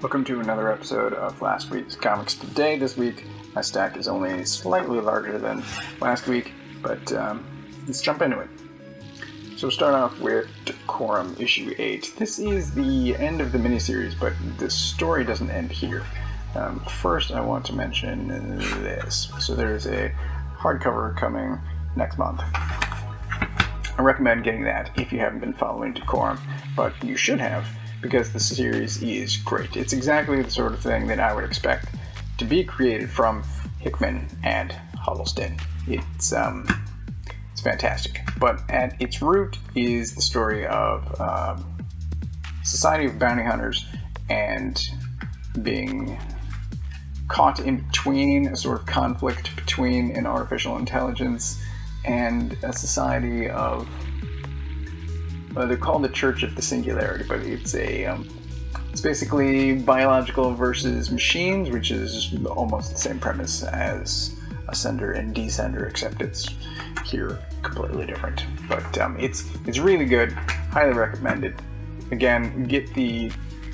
Welcome to another episode of last week's Comics Today. This week, my stack is only slightly larger than last week, but let's jump into it. So we'll start off with Decorum issue 8. This is the end of the miniseries, but the story doesn't end here. First, I want to mention this. So there's a hardcover coming next month. I recommend getting that if you haven't been following Decorum, but you should have, because the series is great. It's exactly the sort of thing that I would expect to be created from Hickman and Huddleston. It's fantastic. But at its root is the story of society of bounty hunters and being caught in between a sort of conflict between an artificial intelligence and a society of, they're called the Church of the Singularity, but it's basically biological versus machines, which is almost the same premise as Ascender and Descender, except it's here completely different. But it's really good. Highly recommend it. Again, get the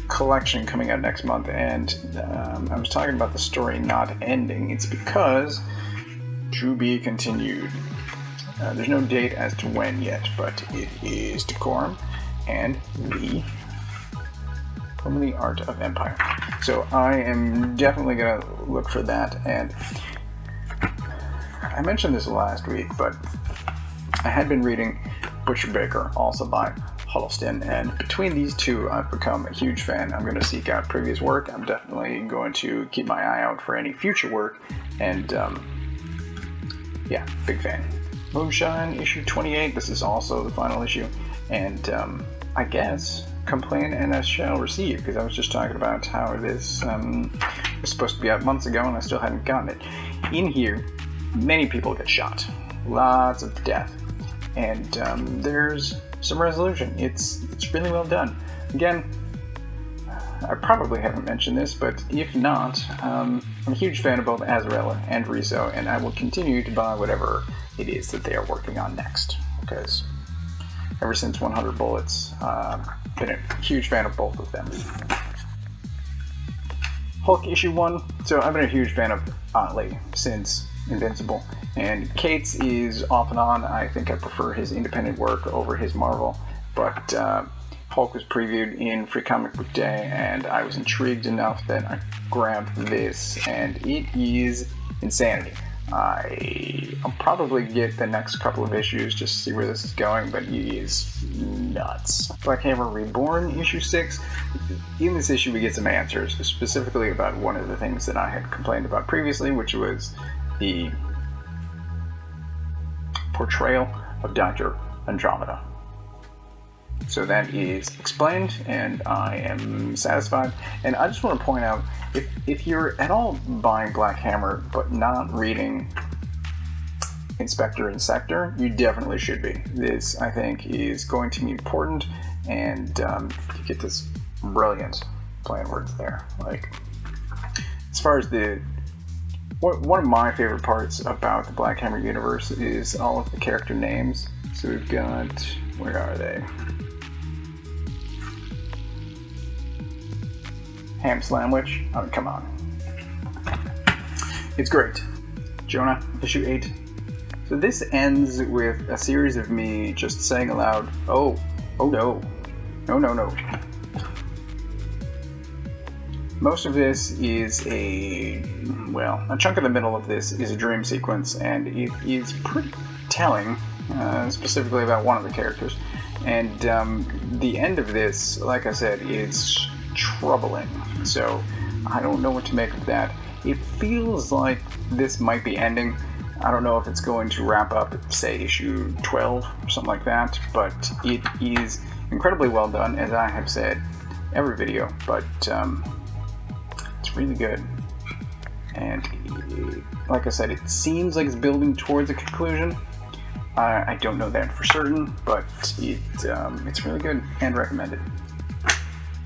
collection coming out next month. And I was talking about the story not ending. It's because to be continued. There's no date as to when yet, but it is Decorum and from the Art of Empire. So I am definitely going to look for that. And I mentioned this last week, but I had been reading Butcher Baker, also by Huddleston, and between these two, I've become a huge fan. I'm going to seek out previous work. I'm definitely going to keep my eye out for any future work, and yeah, big fan. Moonshine, issue 28. This is also the final issue, and I guess complain and I shall receive, because I was just talking about how this was supposed to be out months ago and I still hadn't gotten it. In here, many people get shot, lots of death, and there's some resolution. It's really well done. Again, I probably haven't mentioned this, but if not, I'm a huge fan of both Azzarello and Riso, and I will continue to buy whatever it is that they are working on next, because ever since 100 Bullets, I've been a huge fan of both of them. Hulk issue 1. So I've been a huge fan of Otley since Invincible, and Cates is off and on. I think I prefer his independent work over his Marvel, but Hulk was previewed in Free Comic Book Day, and I was intrigued enough that I grabbed this, and it is insanity. I'll probably get the next couple of issues just to see where this is going, but he is nuts. Black Hammer Reborn, issue 6. In this issue we get some answers, specifically about one of the things that I had complained about previously, which was the portrayal of Dr. Andromeda. So that is explained, and I am satisfied. And I just want to point out, if you're at all buying Black Hammer but not reading Inspector and Sector, you definitely should be. This, I think, is going to be important, and you get this brilliant play on words there. Like, as far as one of my favorite parts about the Black Hammer universe is all of the character names. So we've got, where are they? Ham Slamwich. Oh, come on. It's great. JONNA, issue 8. So this ends with a series of me just saying aloud, oh no. No. Most of this is a chunk of the middle of this is a dream sequence, and it is pretty telling, specifically about one of the characters. And the end of this, like I said, is troubling. So I don't know what to make of that. It feels like this might be ending. I don't know if it's going to wrap up at, say, issue 12 or something like that, but it is incredibly well done, as I have said every video, but it's really good. And like I said, it seems like it's building towards a conclusion. I don't know that for certain, but it's really good and recommended.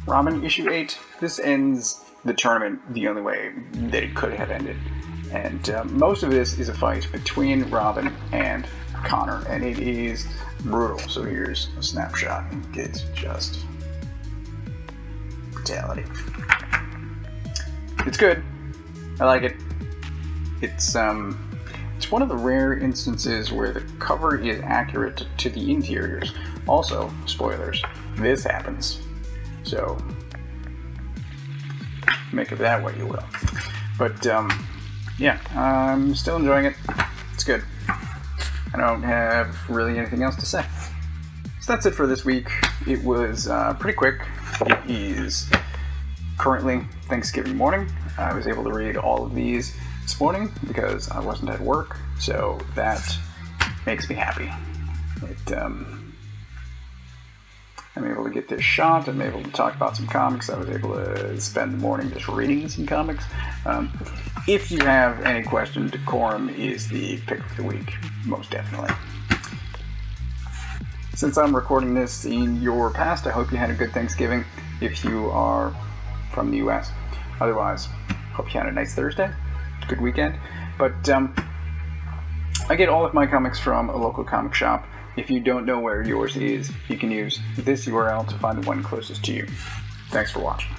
Robin, issue 8. This ends the tournament the only way that it could have ended. And most of this is a fight between Robin and Connor, and it is brutal. So here's a snapshot. It's just brutality. It's good. I like it. It's one of the rare instances where the cover is accurate to the interiors. Also, spoilers, this happens. So, make of that what you will. But, yeah, I'm still enjoying it. It's good. I don't have really anything else to say. So that's it for this week. It was pretty quick. It is currently Thanksgiving morning. I was able to read all of these this morning because I wasn't at work, so that makes me happy. I'm able to get this shot. I'm able to talk about some comics. I was able to spend the morning just reading some comics. If you have any questions, Decorum is the pick of the week, most definitely. Since I'm recording this in your past, I hope you had a good Thanksgiving if you are from the US. Otherwise, hope you had a nice Thursday, good weekend. But I get all of my comics from a local comic shop. If you don't know where yours is, you can use this URL to find the one closest to you. Thanks for watching.